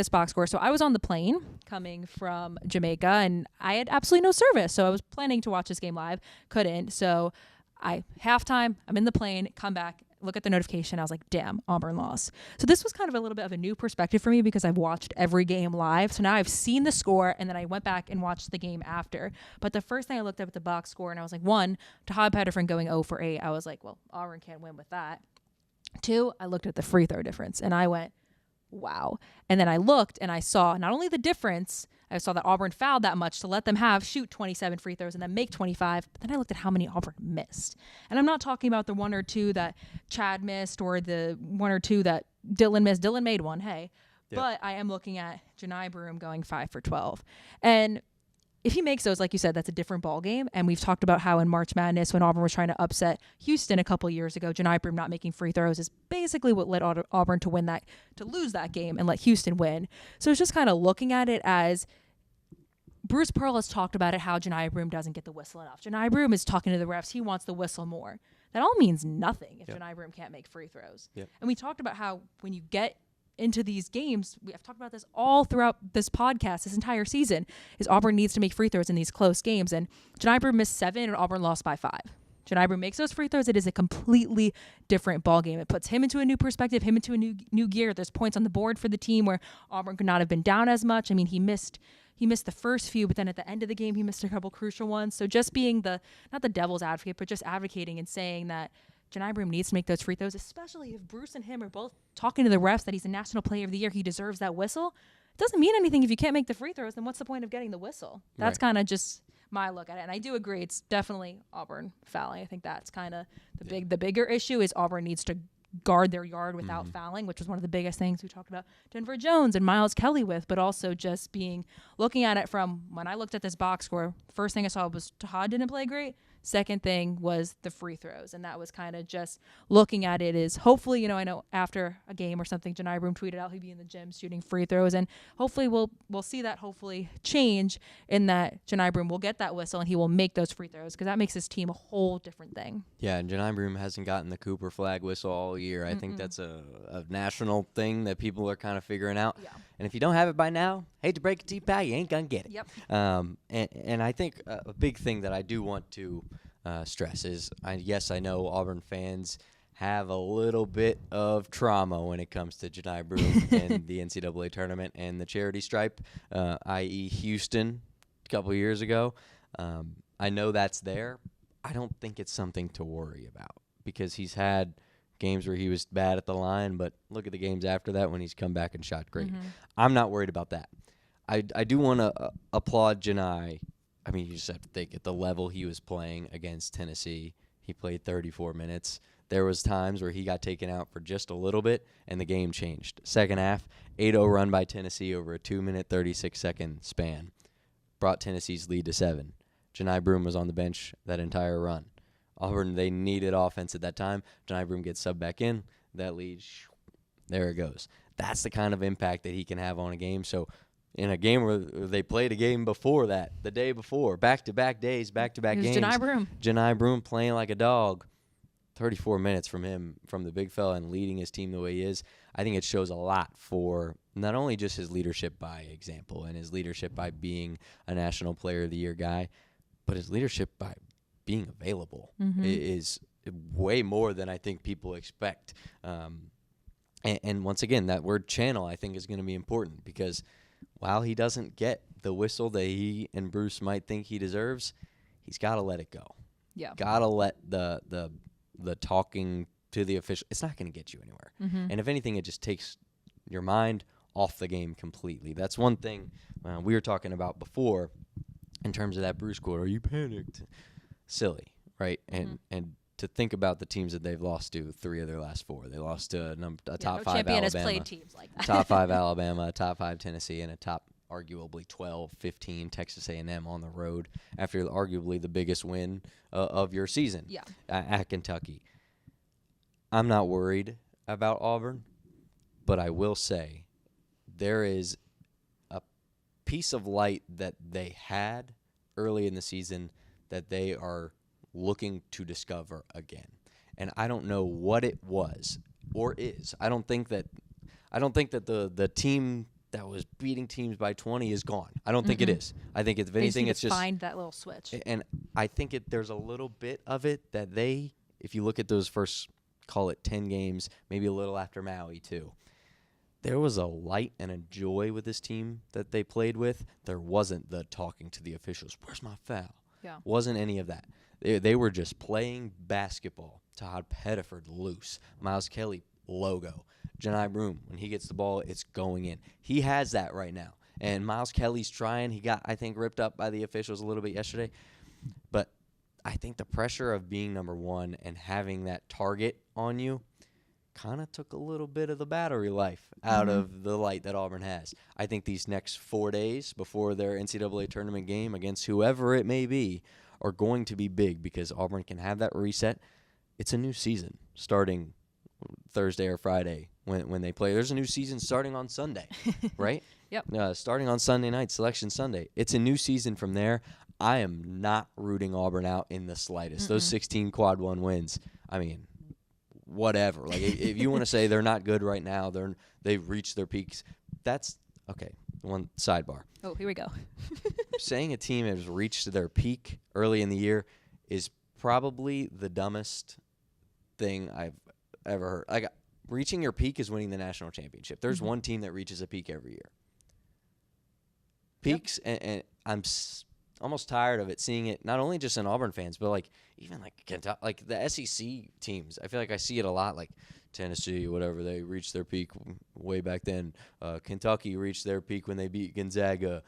box score, so I was on the plane coming from Jamaica and I had absolutely no service. So I was planning to watch this game live, couldn't. So halftime, I'm in the plane, come back, look at the notification. I was like, damn, Auburn lost. So this was kind of a little bit of a new perspective for me because I've watched every game live. So now I've seen the score and then I went back and watched the game after. But the first thing I looked up at the box score and I was like, 1, Tahad Pettiford going 0 for 8. I was like, well, Auburn can't win with that. 2, I looked at the free throw difference and I went, wow. And then I looked and I saw not only the difference, I saw that Auburn fouled that much to let them shoot 27 free throws and then make 25. But then I looked at how many Auburn missed. And I'm not talking about the 1 or 2 that Chad missed or the 1 or 2 that Dylan missed. Dylan made one, hey. Yep. But I am looking at Johni Broome going 5 for 12. And if he makes those, like you said, that's a different ball game. And we've talked about how in March Madness, when Auburn was trying to upset Houston a couple years ago, Johni Broome not making free throws is basically what led Auburn to lose that game and let Houston win. So it's just kind of looking at it as Bruce Pearl has talked about it, how Johni Broome doesn't get the whistle enough. Johni Broome is talking to the refs. He wants the whistle more. That all means nothing if Johni Broome can't make free throws. Yep. And we talked about how when you get into these games, I've talked about this all throughout this podcast, this entire season, is Auburn needs to make free throws in these close games. And Johni Broome missed 7 and Auburn lost by 5. Johni Broome makes those free throws. It is a completely different ball game. It puts him into a new perspective, him into a new gear. There's points on the board for the team where Auburn could not have been down as much. I mean, he missed the first few, but then at the end of the game, he missed a couple crucial ones. So just being not the devil's advocate, but just advocating and saying that Johni Broome needs to make those free throws, especially if Bruce and him are both talking to the refs that he's a National Player of the Year. He deserves that whistle. It doesn't mean anything if you can't make the free throws. Then what's the point of getting the whistle? That's kind of just my look at it. And I do agree, it's definitely Auburn fouling. I think that's kind of the bigger issue is Auburn needs to guard their yard without fouling, which was one of the biggest things we talked about Denver Jones and Miles Kelly with, but also just looking at it from when I looked at this box score, first thing I saw was Todd didn't play great. Second thing was the free throws. And that was kind of just looking at it is hopefully, I know after a game or something, Johni Broome tweeted out he'd be in the gym shooting free throws. And hopefully we'll see that hopefully change in that Johni Broome will get that whistle and he will make those free throws because that makes his team a whole different thing. Yeah, and Johni Broome hasn't gotten the Cooper flag whistle all year. I think that's a national thing that people are kind of figuring out. Yeah. And if you don't have it by now, hate to break it to you, pal, you ain't going to get it. Yep. And I think a big thing that I do want to stress is, yes, I know Auburn fans have a little bit of trauma when it comes to Johni Broome and the NCAA tournament and the charity stripe, i.e. Houston a couple of years ago. I know that's there. I don't think it's something to worry about because he's had games where he was bad at the line, but look at the games after that when he's come back and shot great. I'm not worried about that. I do want to applaud Johni. I mean, you just have to think at the level he was playing against Tennessee. He played 34 minutes. There was times where he got taken out for just a little bit, and the game changed. Second half, 8-0 run by Tennessee over a 2-minute, 36-second span. Brought Tennessee's lead to 7. Johni Broome was on the bench that entire run. Auburn, they needed offense at that time. Johni Broome gets subbed back in. That lead, there it goes. That's the kind of impact that he can have on a game. So in a game where they played a game before that, the day before, back-to-back days, back-to-back games. Johni Broome playing like a dog. 34 minutes from him, from the big fella, and leading his team the way he is. I think it shows a lot for not only just his leadership by example and his leadership by being a National Player of the Year guy, but his leadership by being available is way more than I think people expect. And once again, that word channel I think is going to be important because while he doesn't get the whistle that he and Bruce might think he deserves, he's got to let it go. Yeah. Got to let the talking to the official, it's not going to get you anywhere. And if anything, it just takes your mind off the game completely. That's one thing we were talking about before in terms of that Bruce quote. Are you panicked? Silly, right? And to think about the teams that they've lost to, 3 of their last 4. They lost to a top 5 champion Alabama. Has played teams like that. Top 5 Alabama, top 5 Tennessee, and a top arguably 12, 15 Texas A&M on the road after arguably the biggest win of your season at Kentucky. I'm not worried about Auburn, but I will say there is a piece of light that they had early in the season that they are looking to discover again. And I don't know what it was or is. I don't think that the team that was beating teams by 20 is gone. I don't think it is. I think if anything, it's just find that little switch. And I think there's a little bit of it that if you look at those first, call it 10 games, maybe a little after Maui too, there was a light and a joy with this team that they played with. There wasn't the talking to the officials. Where's my foul? Yeah. Wasn't any of that. They were just playing basketball. Todd Pettiford loose. Miles Kelly logo. Johni Broome, when he gets the ball, it's going in. He has that right now. And Miles Kelly's trying. He got, I think, ripped up by the officials a little bit yesterday. But I think the pressure of being number 1 and having that target on you kind of took a little bit of the battery life out of the light that Auburn has. I think these next 4 days before their NCAA tournament game against whoever it may be are going to be big because Auburn can have that reset. It's a new season starting Thursday or Friday when they play. There's a new season starting on Sunday, right? Yep. Starting on Sunday night, Selection Sunday. It's a new season from there. I am not rooting Auburn out in the slightest. Those 16 quad 1 wins, I mean, whatever. Like if you want to say they're not good right now, they've reached their peaks. That's okay. One sidebar. Oh, here we go. Saying a team has reached their peak early in the year is probably the dumbest thing I've ever heard. Like reaching your peak is winning the national championship. There's one team that reaches a peak every year. Peaks, and I'm almost tired of it, seeing it not only just in Auburn fans, but like even like Kentucky, like the SEC teams. I feel like I see it a lot, like Tennessee, whatever, they reached their peak way back then. Kentucky reached their peak when they beat Gonzaga.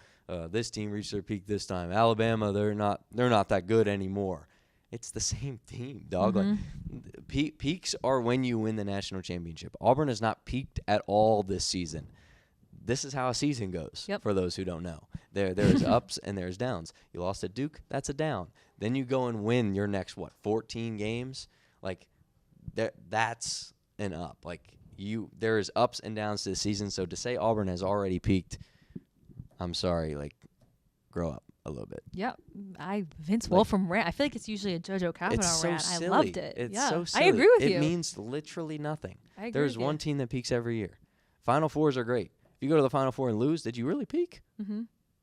this team reached their peak this time. Alabama, they're not that good anymore. It's the same team, dog. Mhm. Like peaks are when you win the national championship. Auburn has not peaked at all this season. This is how a season goes. Yep. For those who don't know, there's ups and there's downs. You lost at Duke, that's a down. Then you go and win your next 14 games. Like that's an up. Like there is ups and downs to the season. So to say Auburn has already peaked, I'm sorry. Like grow up a little bit. Yeah, Vince Wolfram rant. I feel like it's usually a JoJo Cavanagh It's so rant. silly. I loved it. It's yeah, so silly. I agree with you. It means literally nothing. I agree There's with one team that peaks every year. Final Fours are great. If you go to the Final Four and lose, did you really peak? Mm-hmm.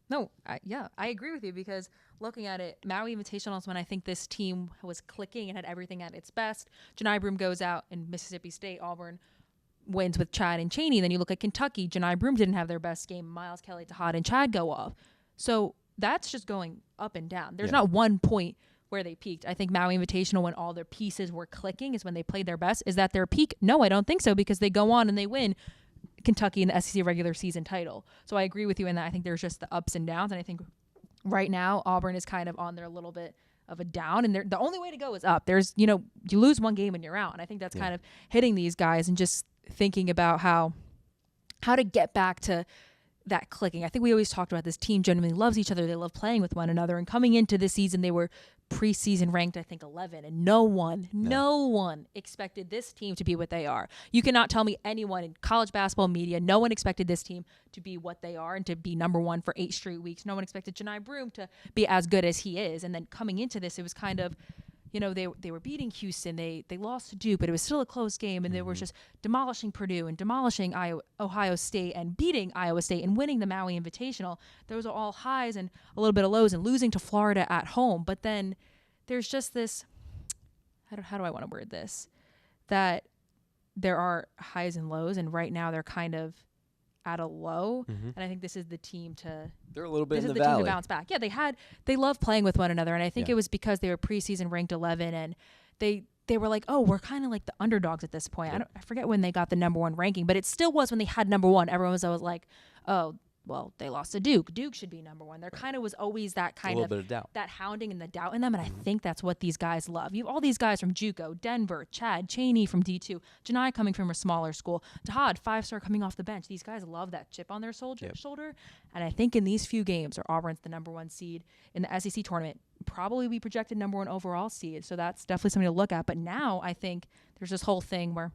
No, I agree with you because looking at it, Maui Invitational is when I think this team was clicking and had everything at its best. Johni Broome goes out in Mississippi State. Auburn wins with Chad and Chaney. Then you look at Kentucky. Johni Broome didn't have their best game. Miles Kelly, Tahad, and Chad go off. So that's just going up and down. There's not one point where they peaked. I think Maui Invitational, when all their pieces were clicking, is when they played their best. Is that their peak? No, I don't think so because they go on and they win Kentucky in the SEC regular season title. So I agree with you in that. I think there's just the ups and downs. And I think right now Auburn is kind of on there a little bit of a down. And the only way to go is up. There's, you lose one game and you're out. And I think that's kind of hitting these guys and just thinking about how to get back to that clicking. I think we always talked about this team genuinely loves each other. They love playing with one another. And coming into this season, they were preseason ranked, I think, 11. And no one expected this team to be what they are. You cannot tell me anyone in college basketball media, no one expected this team to be what they are and to be number one for 8 straight weeks. No one expected Johni Broome to be as good as he is. And then coming into this, it was kind of, they were beating Houston. They lost to Duke, but it was still a close game. And they were just demolishing Purdue and demolishing Ohio State and beating Iowa State and winning the Maui Invitational. Those are all highs and a little bit of lows and losing to Florida at home. But then there's just this, how do I want to word this? That there are highs and lows. And right now they're kind of at a low. And I think this is the team they're a little bit in the team valley to bounce back. Yeah, they love playing with one another. And I think it was because they were preseason ranked 11 and they were like, oh, we're kind of like the underdogs at this point. I forget when they got the number 1 ranking, but it still was when they had number 1. Everyone was always like, oh, well, they lost to Duke. Duke should be number 1. There kind of was always that kind of bit of doubt. That hounding and the doubt in them. And I think that's what these guys love. You have all these guys from JUCO, Denver, Chad, Chaney from D2, Johni coming from a smaller school, Tahad, 5-star coming off the bench. These guys love that chip on their shoulder. And I think in these few games, Auburn's the number 1 seed in the SEC tournament, probably be projected number 1 overall seed. So that's definitely something to look at. But now I think there's this whole thing where,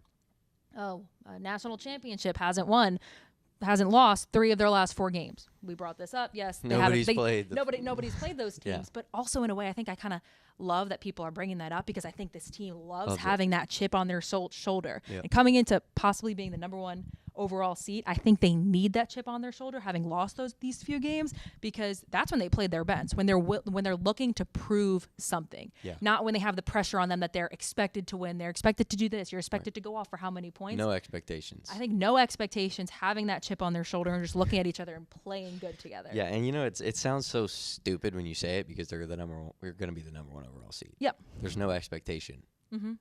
a national championship hasn't lost 3 of their last 4 games. We brought this up. Yes, nobody's played those teams, but also in a way, I think I kind of love that people are bringing that up because I think this team loves having that chip on their shoulder and coming into possibly being the number 1 overall seed. I think they need that chip on their shoulder, having lost these few games, because that's when they played their best, when they're looking to prove something, not when they have the pressure on them that they're expected to win. They're expected to do this. You're expected to go off for how many points? No expectations. I think no expectations, having that chip on their shoulder and just looking at each other and playing good together. Yeah, and it sounds so stupid when you say it because they're the number 1. We're going to be the number 1 overall seed. Yep. There's no expectation. Mm-hmm.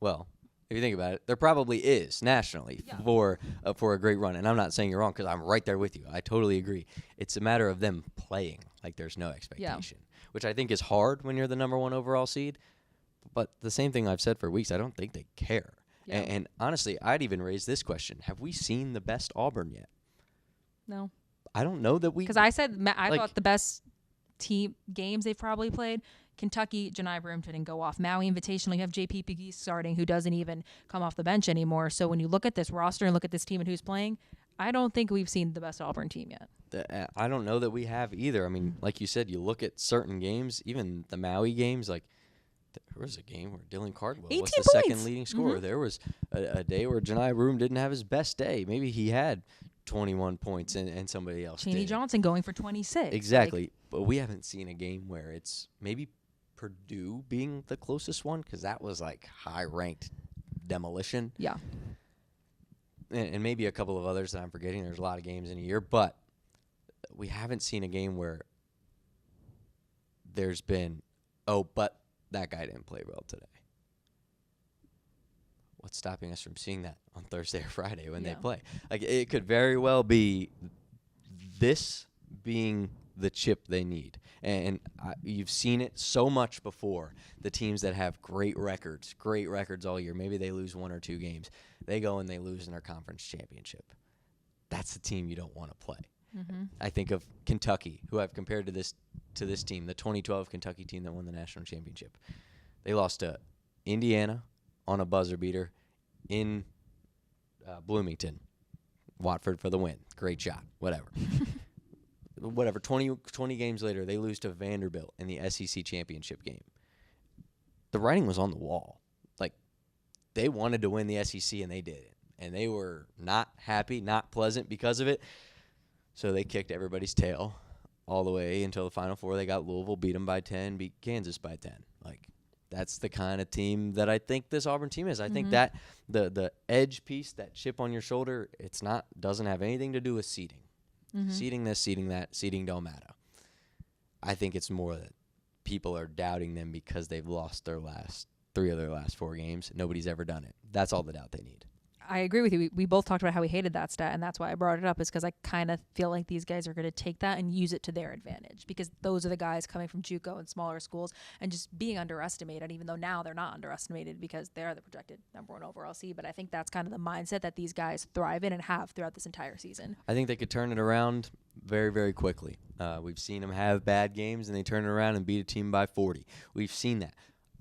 Well, if you think about it, there probably is nationally for a great run. And I'm not saying you're wrong because I'm right there with you. I totally agree. It's a matter of them playing like there's no expectation, which I think is hard when you're the number 1 overall seed. But the same thing I've said for weeks, I don't think they care. Yeah. And honestly, I'd even raise this question. Have we seen the best Auburn yet? No. I don't know that we... Because I said I thought the best team games they've probably played, Kentucky, Johni Broome didn't go off. Maui Invitational, you have J.P. Pegues starting, who doesn't even come off the bench anymore. So when you look at this roster and look at this team and who's playing, I don't think we've seen the best Auburn team yet. I don't know that we have either. I mean, like you said, you look at certain games, even the Maui games, like there was a game where Dylan Cardwell was the second leading scorer. Mm-hmm. There was a day where Johni Broome didn't have his best day. Maybe he had 21 points and somebody else Chaney did. Johnson going for 26. Exactly. But we haven't seen a game where it's maybe Purdue being the closest one, because that was like high-ranked demolition. Yeah. And maybe a couple of others that I'm forgetting. There's a lot of games in a year, but we haven't seen a game where there's been, but that guy didn't play well today. What's stopping us from seeing that on Thursday or Friday when they play? Like, it could very well be this being the chip they need. And you've seen it so much before. The teams that have great records all year, maybe they lose 1 or 2 games. They go and they lose in their conference championship. That's the team you don't want to play. Mm-hmm. I think of Kentucky, who I've compared to this team, the 2012 Kentucky team that won the national championship. They lost to Indiana on a buzzer beater in Bloomington. Watford for the win. Great shot. Whatever. 20 games later, they lose to Vanderbilt in the SEC championship game. The writing was on the wall. Like, they wanted to win the SEC, and they did it. And they were not happy, not pleasant because of it. So they kicked everybody's tail all the way until the Final Four. They got Louisville, beat them by 10, beat Kansas by 10. Like, that's the kind of team that I think this Auburn team is. I think that the edge piece, that chip on your shoulder, doesn't have anything to do with seeding. Seeding this, seeding that, seeding don't matter. I think it's more that people are doubting them because they've lost their last 3 of their last 4 games. Nobody's ever done it. That's all the doubt they need. I agree with you. We both talked about how we hated that stat, and that's why I brought it up, is because I kind of feel like these guys are going to take that and use it to their advantage, because those are the guys coming from JUCO and smaller schools and just being underestimated, even though now they're not underestimated because they're the projected #1 overall seed. But I think that's kind of the mindset that these guys thrive in and have throughout this entire season. I think they could turn it around very, very quickly. We've seen them have bad games, and they turn it around and beat a team by 40. We've seen that.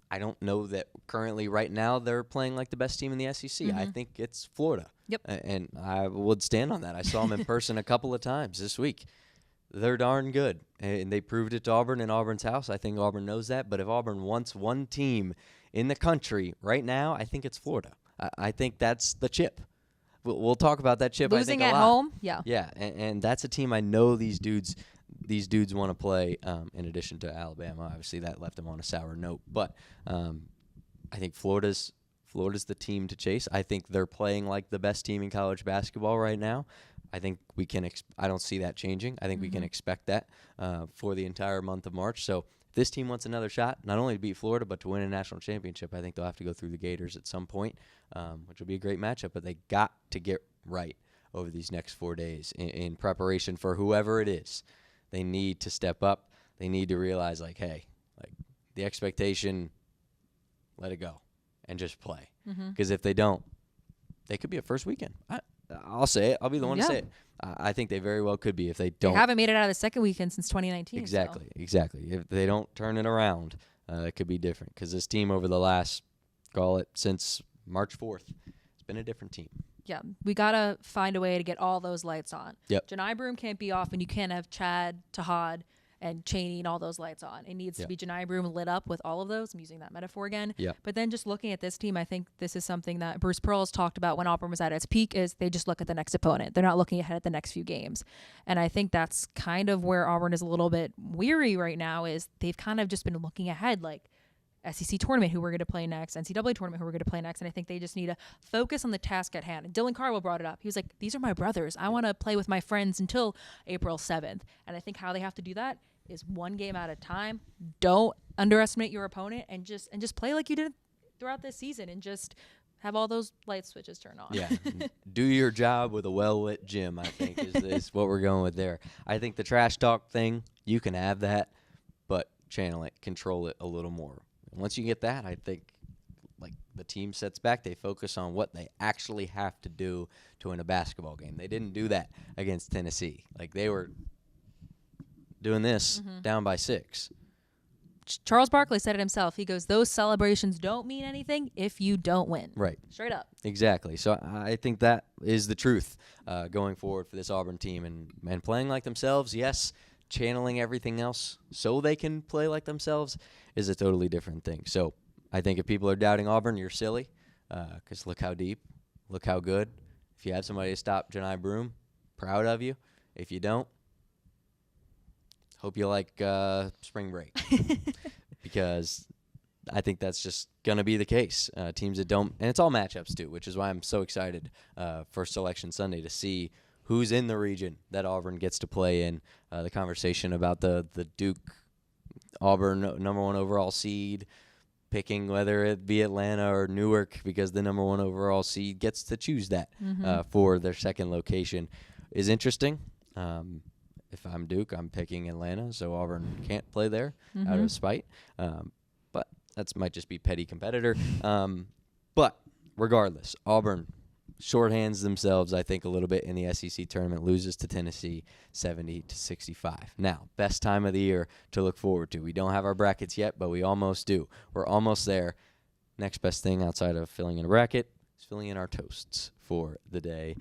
I don't know that currently right now they're playing like the best team in the SEC. I think it's Florida. Yep. And I would stand on that. I saw them in person a couple of times this week. They're darn good, and they proved it to Auburn in Auburn's house. I think Auburn knows that. But if Auburn wants one team in the country right now, I think it's Florida. I think that's the chip. We'll talk about that chip. Losing I think, at home, yeah. Yeah, and that's a team I know these dudes want to play, in addition to Alabama. Obviously, that left them on a sour note. But I think Florida's the team to chase. I think they're playing like the best team in college basketball right now. I think we can I don't see that changing. I think we can expect that for the entire month of March. So if this team wants another shot, not only to beat Florida, but to win a national championship, I think they'll have to go through the Gators at some point, which will be a great matchup. But they got to get right over these next 4 days in preparation for whoever it is. They need to step up. They need to realize, hey, the expectation, let it go and just play. Because if they don't, they could be a first weekend. I'll say it. I'll be the one to say it. I think they very well could be if they don't. They haven't made it out of the second weekend since 2019. Exactly. If they don't turn it around, it could be different. Because this team over the last, since March 4th, it's been a different team. Yeah, we got to find a way to get all those lights on. Yep. Johni Broome can't be off, and you can't have Chad, Tahad, and Chaney and all those lights on. It needs to be Johni Broome lit up with all of those. I'm using that metaphor again. Yep. But then just looking at this team, I think this is something that Bruce Pearl's talked about when Auburn was at its peak, is they just look at the next opponent. They're not looking ahead at the next few games. And I think that's kind of where Auburn is a little bit weary right now, is they've kind of just been looking ahead, SEC tournament, who we're going to play next, NCAA tournament, who we're going to play next. And I think they just need to focus on the task at hand. And Dylan Carwell brought it up. He was like, these are my brothers. I want to play with my friends until April 7th. And I think how they have to do that is one game at a time. Don't underestimate your opponent, and just play like you did throughout this season, and just have all those light switches turn on. Yeah. Do your job with a well-lit gym, I think, is what we're going with there. I think the trash talk thing, you can have that, but channel it, control it a little more. Once you get that, I think the team sets back. They focus on what they actually have to do to win a basketball game. They didn't do that against Tennessee. They were doing this down by 6. Charles Barkley said it himself. He goes, those celebrations don't mean anything if you don't win. Right. Straight up. Exactly. So I think that is the truth going forward for this Auburn team. And playing like themselves, yes, channeling everything else so they can play like themselves is a totally different thing. So I think if people are doubting Auburn, you're silly, because look how deep, look how good. If you have somebody to stop Johni Broome, proud of you. If you don't, hope you like spring break, because I think that's just going to be the case. Teams that don't, and it's all matchups too, which is why I'm so excited for Selection Sunday to see who's in the region that Auburn gets to play in. The conversation about the Duke Auburn #1 overall seed, picking whether it be Atlanta or Newark, because the #1 overall seed gets to choose that for their second location, is interesting. if I'm Duke, I'm picking Atlanta, so Auburn can't play there out Mm-hmm. of spite. But that might just be petty competitor. But regardless, Auburn shorthands themselves, I think, a little bit in the SEC tournament, loses to Tennessee 70-65. Now, best time of the year to look forward to. We don't have our brackets yet, but we almost do. We're almost there. Next best thing outside of filling in a bracket is filling in our toasts for the day.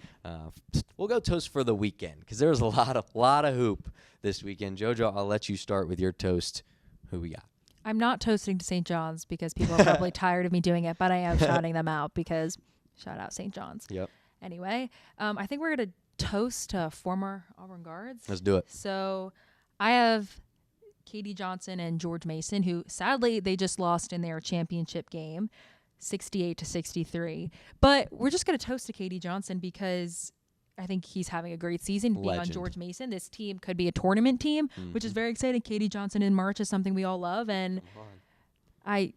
We'll go toast for the weekend because there was a lot of hoop this weekend. JoJo, I'll let you start with your toast. Who we got? I'm not toasting to St. John's because people are probably tired of me doing it, but I am shouting them out because shout out St. John's. Yep. Anyway, I think we're going to toast former Auburn guards. Let's do it. So I have Katie Johnson and George Mason, who sadly they just lost in their championship game, 68-63. But we're just going to toast to Katie Johnson because I think he's having a great season. Being on Legend. George Mason, this team could be a tournament team, which is very exciting. Katie Johnson in March is something we all love. And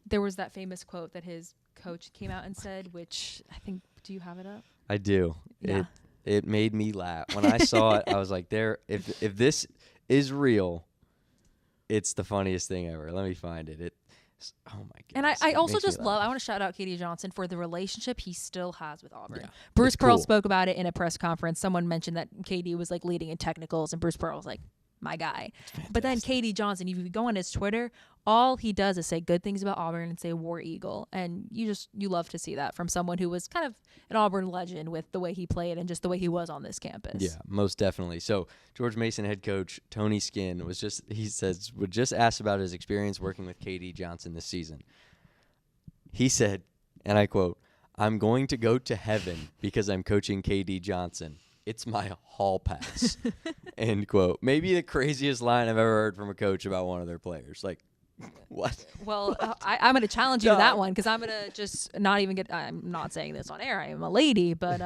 there was that famous quote that his coach came out and said, which I think, do you have it up? I do. Yeah. It made me laugh. When I saw it, I was like, if this is real, it's the funniest thing ever. Let me find it. Oh my And goodness. I It also makes me just laugh. I want to shout out Katie Johnson for the relationship he still has with Auburn. Yeah, Bruce it's Pearl cool. spoke about it in a press conference. Someone mentioned that Katie was like leading in technicals and Bruce Pearl was like, my guy. But then Katie Johnson, if you go on his Twitter, all he does is say good things about Auburn and say War Eagle. And you love to see that from someone who was kind of an Auburn legend with the way he played and just the way he was on this campus. Yeah, most definitely. So George Mason head coach Tony Skinn would just asked about his experience working with Katie Johnson this season. He said, and I quote, "I'm going to go to heaven because I'm coaching KD Johnson. It's my hall pass." End quote. Maybe the craziest line I've ever heard from a coach about one of their players. Like, what? Well, I'm going to challenge you to that one because I'm going to just not even get – I'm not saying this on air. I am a lady. But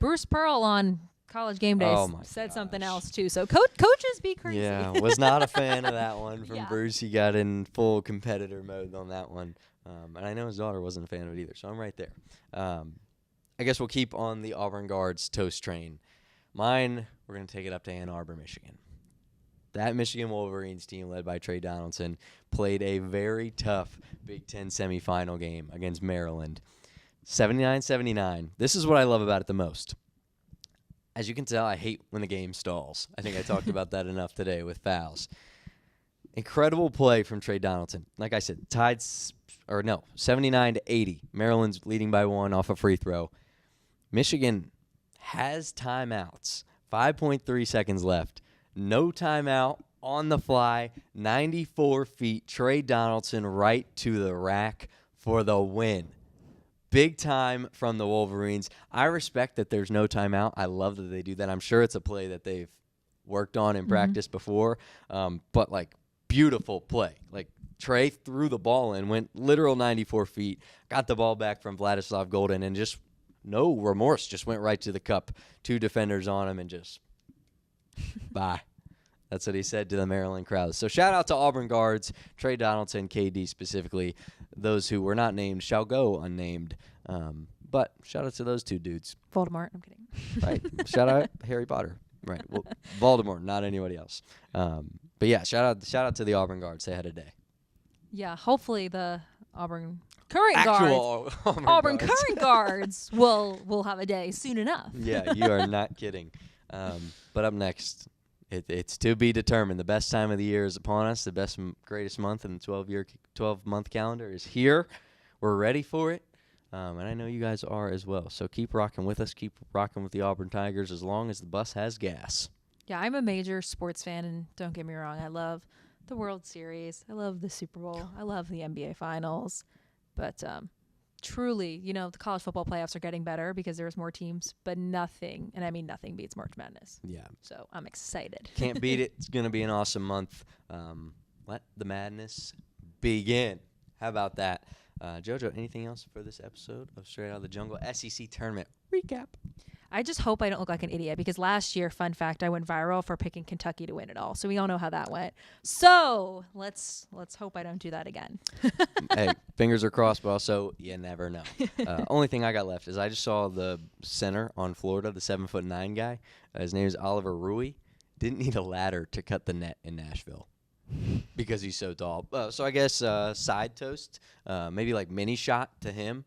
Bruce Pearl on College Game Day said something else too. So coaches be crazy. Yeah, was not a fan of that one from Yeah. Bruce. He got in full competitor mode on that one. And I know his daughter wasn't a fan of it either, so I'm right there. I guess we'll keep on the Auburn guards toast train. Mine, we're going to take it up to Ann Arbor, Michigan. That Michigan Wolverines team led by Trey Donaldson played a very tough Big Ten semifinal game against Maryland. 79-79. This is what I love about it the most. As you can tell, I hate when the game stalls. I think I talked about that enough today with fouls. Incredible play from Trey Donaldson. Like I said, 79-80. Maryland's leading by 1 off a free throw. Michigan has timeouts. 5.3 seconds left. No timeout. On the fly. 94 feet. Trey Donaldson right to the rack for the win. Big time from the Wolverines. I respect that there's no timeout. I love that they do that. I'm sure it's a play that they've worked on in practice before. But, like, beautiful play. Like, Trey threw the ball in, went literal 94 feet, got the ball back from Vladislav Golden, and just no remorse, just went right to the cup. 2 defenders on him and just bye. That's what he said to the Maryland crowd. So shout out to Auburn guards, Trey Donaldson, KD specifically. Those who were not named shall go unnamed. But shout out to those 2 dudes. Voldemort. I'm kidding. Right. Shout out Harry Potter. Right. Well, Voldemort, not anybody else. But yeah, shout out to the Auburn guards. They had a day. Yeah, hopefully the Auburn current guards, Auburn guards. current guards will have a day soon enough. Yeah, you are not kidding. But up next, it's to be determined. The best time of the year is upon us. The best, greatest month in the 12-month calendar is here. We're ready for it. And I know you guys are as well. So keep rocking with us. Keep rocking with the Auburn Tigers as long as the bus has gas. Yeah, I'm a major sports fan, and don't get me wrong, I love the World Series. I love the Super Bowl. I love the NBA Finals. But truly, the college football playoffs are getting better because there's more teams, but nothing, and I mean nothing, beats March Madness. Yeah. So I'm excited. Can't beat it. It's going to be an awesome month. Let the madness begin. How about that? JoJo, anything else for this episode of Straight Out of the Jungle SEC Tournament Recap? I just hope I don't look like an idiot because last year, fun fact, I went viral for picking Kentucky to win it all. So we all know how that went. So let's hope I don't do that again. Hey, fingers are crossed, but also you never know. Only thing I got left is I just saw the center on Florida, the 7'9" guy. His name is Oliver Rui. didn't need a ladder to cut the net in Nashville because he's so tall. So I guess side toast, maybe like mini shot to him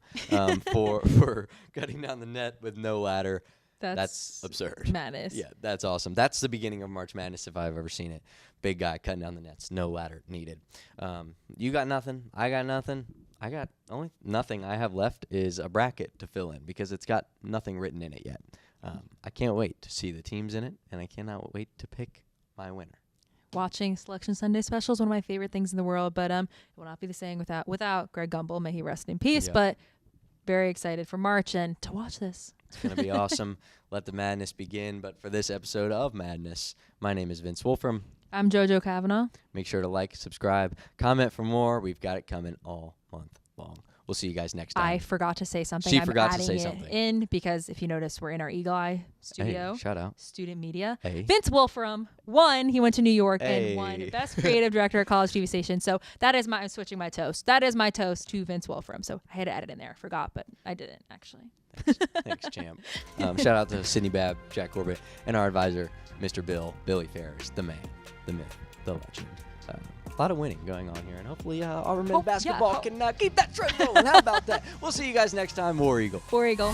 for cutting down the net with no ladder. That's absurd. Madness. Yeah, that's awesome. That's the beginning of March Madness if I've ever seen it. Big guy cutting down the nets, no ladder needed. You got nothing. I got nothing. I got only nothing I have left is a bracket to fill in because it's got nothing written in it yet. I can't wait to see the teams in it, and I cannot wait to pick my winner. Watching Selection Sunday Special is one of my favorite things in the world, but it will not be the same without Greg Gumbel. May he rest in peace. Yep. But very excited for March and to watch this. It's going to be awesome. Let the madness begin. But for this episode of Madness, my name is Vince Wolfram. I'm JoJo Cavanagh. Make sure to like, subscribe, comment for more. We've got it coming all month long. We'll see you guys next time. I forgot to say something. She I'm forgot to adding say it something. in because if you notice, we're in our Eagle Eye studio. Hey, shout out. Student media. Hey. Vince Wolfram won. He went to New York Hey. and won Best Creative Director at College TV Station. So that is I'm switching my toast. That is my toast to Vince Wolfram. So I had to add it in there. Forgot, but I didn't actually. Thanks, champ. Shout out to Sydney Babb, Jack Corbett, and our advisor, Mr. Billy Ferris, the man, the myth, the legend. A lot of winning going on here, and hopefully Auburn men's basketball can keep that trend going. How about that? We'll see you guys next time. War Eagle. War Eagle.